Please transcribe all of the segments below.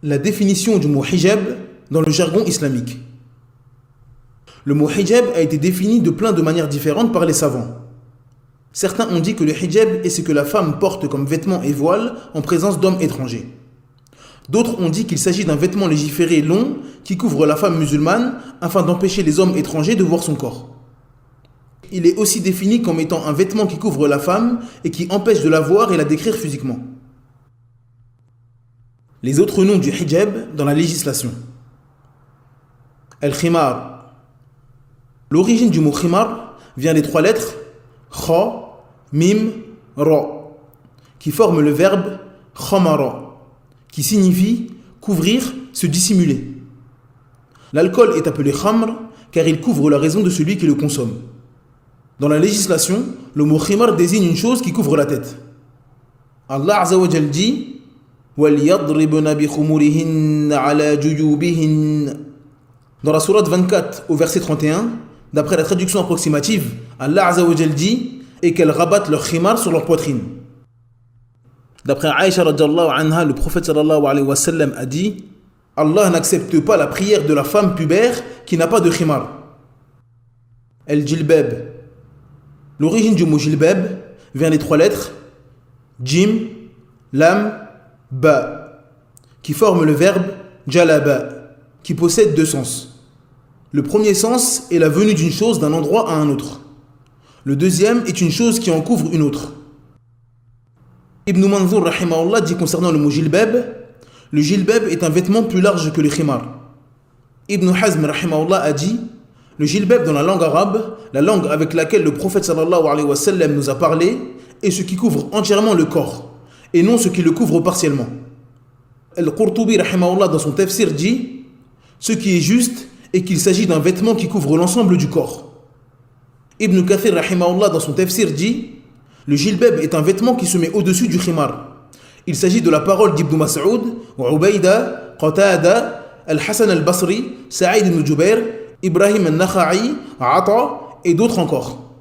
La définition du mot hijab dans le jargon islamique. Le mot hijab a été défini de plein de manières différentes par les savants. Certains ont dit que le hijab est ce que la femme porte comme vêtement et voile en présence d'hommes étrangers. D'autres ont dit qu'il s'agit d'un vêtement légiféré long qui couvre la femme musulmane afin d'empêcher les hommes étrangers de voir son corps. Il est aussi défini comme étant un vêtement qui couvre la femme et qui empêche de la voir et la décrire physiquement. Les autres noms du hijab dans la législation. Al-khimar. L'origine du mot khimar vient des trois lettres kha, mim, ra, qui forment le verbe khamara, qui signifie couvrir, se dissimuler. L'alcool est appelé khamr car il couvre la raison de celui qui le consomme. Dans la législation, le mot khimar désigne une chose qui couvre la tête. Allah Azza wa Jal dit وَلْيَضْرِبْنَ بِخُمُرِهِنَّ عَلَى جُيُوبِهِنَّ. Dans la sourate 24 au verset 31, d'après la traduction approximative, Allah Azza wa Jal dit et qu'elles rabattent leur khimar sur leur poitrine. D'après Aïcha radhiyallahu anha, le prophète sallallahu alayhi wa sallam a dit Allah n'accepte pas la prière de la femme pubère qui n'a pas de khimar. El-jilbab. L'origine du mot jilbab vient des trois lettres jim, lam, ba, qui forment le verbe jalaba, qui possède deux sens. Le premier sens est la venue d'une chose d'un endroit à un autre. Le deuxième est une chose qui en couvre une autre. Ibn Manzour rahimahullah dit concernant le mot jilbab, le jilbab est un vêtement plus large que le khimar. Ibn Hazm rahimahullah a dit, le jilbab dans la langue arabe, la langue avec laquelle le prophète sallallahu alayhi wa sallam nous a parlé, est ce qui couvre entièrement le corps, et non ce qui le couvre partiellement. Al-Qurtubi rahimahullah dans son tafsir dit, ce qui est juste est qu'il s'agit d'un vêtement qui couvre l'ensemble du corps. Ibn Kathir rahimahullah dans son tafsir dit, le jilbab est un vêtement qui se met au-dessus du khimar. Il s'agit de la parole d'Ibn Mas'ud, Ubayda, Qatada, Al-Hasan al-Basri, Sa'id ibn Jubair, Ibrahim al-Nakha'i, Ata et d'autres encore.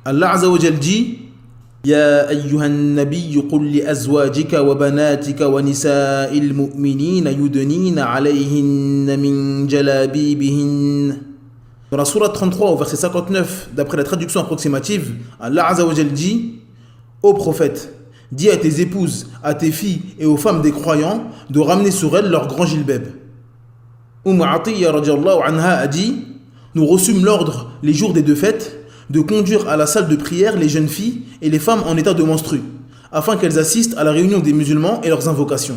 Allah Azza wa Jal dit يا أيها النبي قل لأزواجك وبناتك ونساء المؤمنين يدنين عليهن من جلابيبهن. Dans la sourate 33 au verset 59, d'après la traduction approximative, Allah Azza wa Jal dit Ô prophète, dis à tes épouses, à tes filles et aux femmes des croyants de ramener sur elles leur grand jilbab. Atiyya radhiyallahu anha a dit nous reçûmes l'ordre les jours des deux fêtes de conduire à la salle de prière les jeunes filles et les femmes en état de menstru, afin qu'elles assistent à la réunion des musulmans et leurs invocations.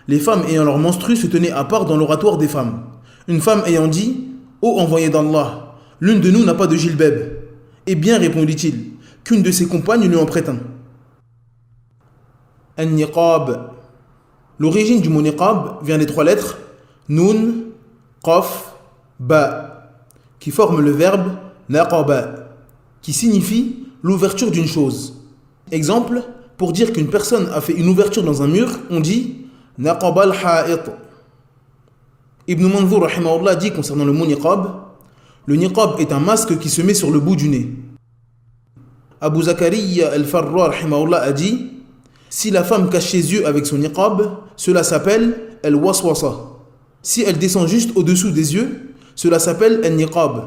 Les femmes ayant leur menstru se tenaient à part dans l'oratoire des femmes. Une femme ayant dit « Ô envoyé d'Allah, l'une de nous n'a pas de jilbab. » Eh bien, répondit-il, qu'une de ses compagnes lui en prête un. An-niqab. L'origine du mot niqab vient des trois lettres nun, qaf, ba, qui forment le verbe naqaba, qui signifie l'ouverture d'une chose. Exemple, pour dire qu'une personne a fait une ouverture dans un mur, on dit naqaba al-ha'it. Ibn Manzour rahimahullah dit concernant le mot niqab, le niqab est un masque qui se met sur le bout du nez. Abu Zakariya al-Farra rahimahullah a dit, si la femme cache ses yeux avec son niqab, cela s'appelle al-waswasa. Si elle descend juste au-dessous des yeux, cela s'appelle al-niqab.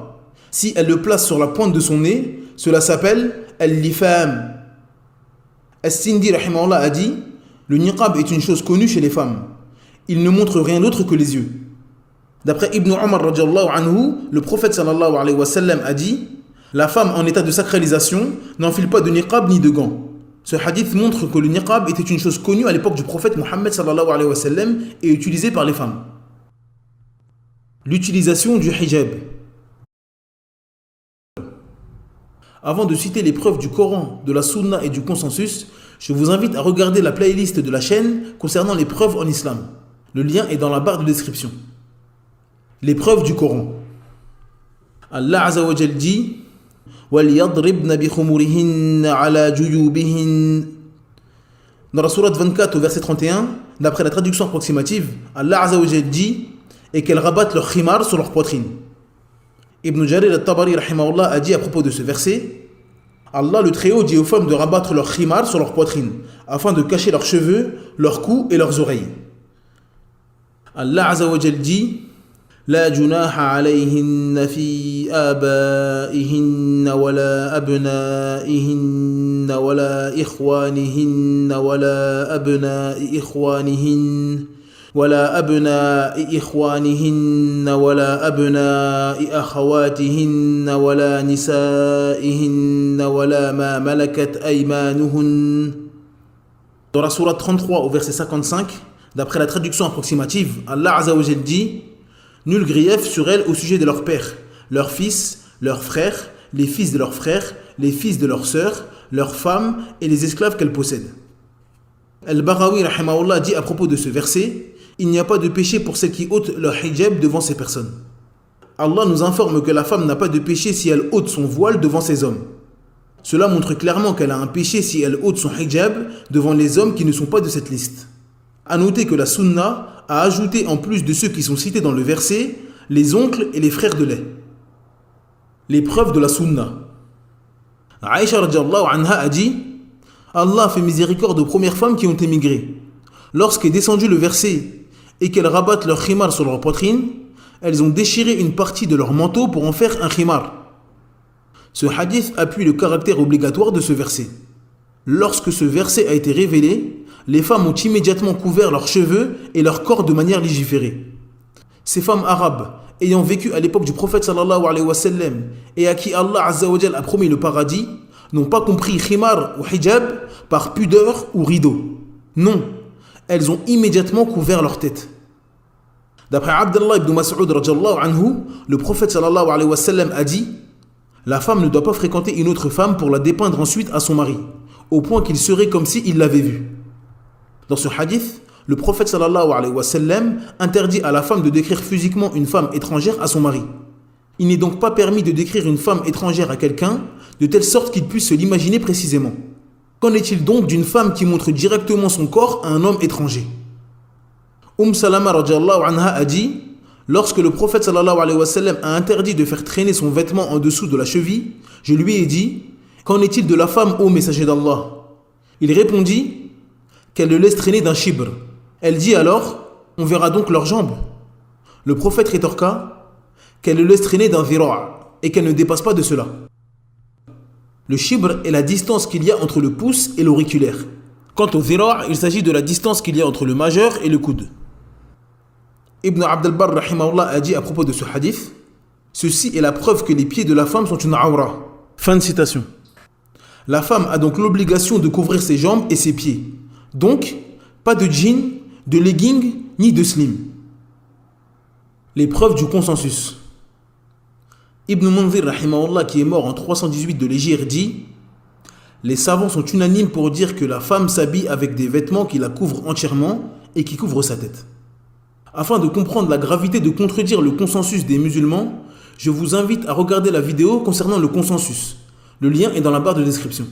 Si elle le place sur la pointe de son nez, cela s'appelle al-lifam. As-Sindi rahimahullah a dit, le niqab est une chose connue chez les femmes. Il ne montre rien d'autre que les yeux. D'après Ibn Umar radhiyallahu anhu, le prophète sallallahu alayhi wa sallam a dit, la femme en état de sacralisation n'enfile pas de niqab ni de gants. Ce hadith montre que le niqab était une chose connue à l'époque du prophète Mohammed sallallahu alayhi wa sallam et utilisée par les femmes. L'utilisation du hijab. Avant de citer les preuves du Coran, de la Sunna et du consensus, je vous invite à regarder la playlist de la chaîne concernant les preuves en islam. Le lien est dans la barre de description. Les preuves du Coran. Allah Azza wa Jal dit وَلْيَضْرِبْنَ بِخُمُرِهِنَّ عَلَى جُيُوبِهِنَّ. Dans la sourate 24 au verset 31, d'après la traduction approximative, Allah Azza wa Jal dit et qu'elles rabattent leur khimar sur leur poitrine. Ibn Jarir al-Tabari rahimahullah a dit à propos de ce verset, Allah le Très-Haut dit aux femmes de rabattre leur khimar sur leur poitrine, afin de cacher leurs cheveux, leur cou et leurs oreilles. Allah Azza wa Jal dit لا جناح عليهن في آبائهن ولا أبنائهن ولا إخوانهن ولا أبناء إخوانهن ولا أبناء إخوانهن ولا أبناء أخواتهن ولا نسائهن ولا ما ملكت أيمانهن. Dans la sourate 33 au verset 55, d'après la traduction approximative, Allah Azza wa Jal dit nul grief sur elles au sujet de leurs pères, leurs fils, leurs frères, les fils de leurs frères, les fils de leurs sœurs, leurs femmes et les esclaves qu'elles possèdent. Al-Baghawi rahimahullah dit à propos de ce verset, il n'y a pas de péché pour celles qui ôtent leur hijab devant ces personnes. Allah nous informe que la femme n'a pas de péché si elle ôte son voile devant ces hommes. Cela montre clairement qu'elle a un péché si elle ôte son hijab devant les hommes qui ne sont pas de cette liste. A noter que la sunna a ajouté en plus de ceux qui sont cités dans le verset, les oncles et les frères de lait. Les preuves de la sunna. Aïcha radiallahu anha a dit Allah fait miséricorde aux premières femmes qui ont émigré. Lorsqu'est descendu le verset et qu'elles rabattent leur khimar sur leur poitrine, elles ont déchiré une partie de leur manteau pour en faire un khimar. Ce hadith appuie le caractère obligatoire de ce verset. Lorsque ce verset a été révélé, les femmes ont immédiatement couvert leurs cheveux et leur corps de manière légiférée. Ces femmes arabes, ayant vécu à l'époque du prophète sallallahu alayhi wa sallam et à qui Allah azza wa jal a promis le paradis, n'ont pas compris khimar ou hijab par pudeur ou rideau. Non, elles ont immédiatement couvert leur tête. D'après Abdullah ibn Mas'ud radiyallahu anhu, le prophète sallallahu alayhi wa sallam a dit la femme ne doit pas fréquenter une autre femme pour la dépeindre ensuite à son mari, au point qu'il serait comme s'il l'avait vue. Dans ce hadith, le prophète sallallahu alayhi wa sallam interdit à la femme de décrire physiquement une femme étrangère à son mari. Il n'est donc pas permis de décrire une femme étrangère à quelqu'un de telle sorte qu'il puisse se l'imaginer précisément. Qu'en est-il donc d'une femme qui montre directement son corps à un homme étranger? Salama radiyallahu anha a dit lorsque le prophète sallallahu alayhi wa sallam a interdit de faire traîner son vêtement en dessous de la cheville, je lui ai dit qu'en est-il de la femme, ô messager d'Allah? Il répondit qu'elle le laisse traîner d'un shibr. Elle dit alors on verra donc leurs jambes. Le prophète rétorqua qu'elle le laisse traîner d'un zira' et qu'elle ne dépasse pas de cela. Le shibr est la distance qu'il y a entre le pouce et l'auriculaire. Quant au zira', il s'agit de la distance qu'il y a entre le majeur et le coude. Ibn Abd al-Barr rahimahullah a dit à propos de ce hadith ceci est la preuve que les pieds de la femme sont une awra. Fin de citation. La femme a donc l'obligation de couvrir ses jambes et ses pieds. Donc, pas de jean, de legging, ni de slim. Les preuves du consensus. Ibn Munzir rahimahullah, qui est mort en 318 de l'Hégire, dit les savants sont unanimes pour dire que la femme s'habille avec des vêtements qui la couvrent entièrement et qui couvrent sa tête. Afin de comprendre la gravité de contredire le consensus des musulmans, je vous invite à regarder la vidéo concernant le consensus. Le lien est dans la barre de description.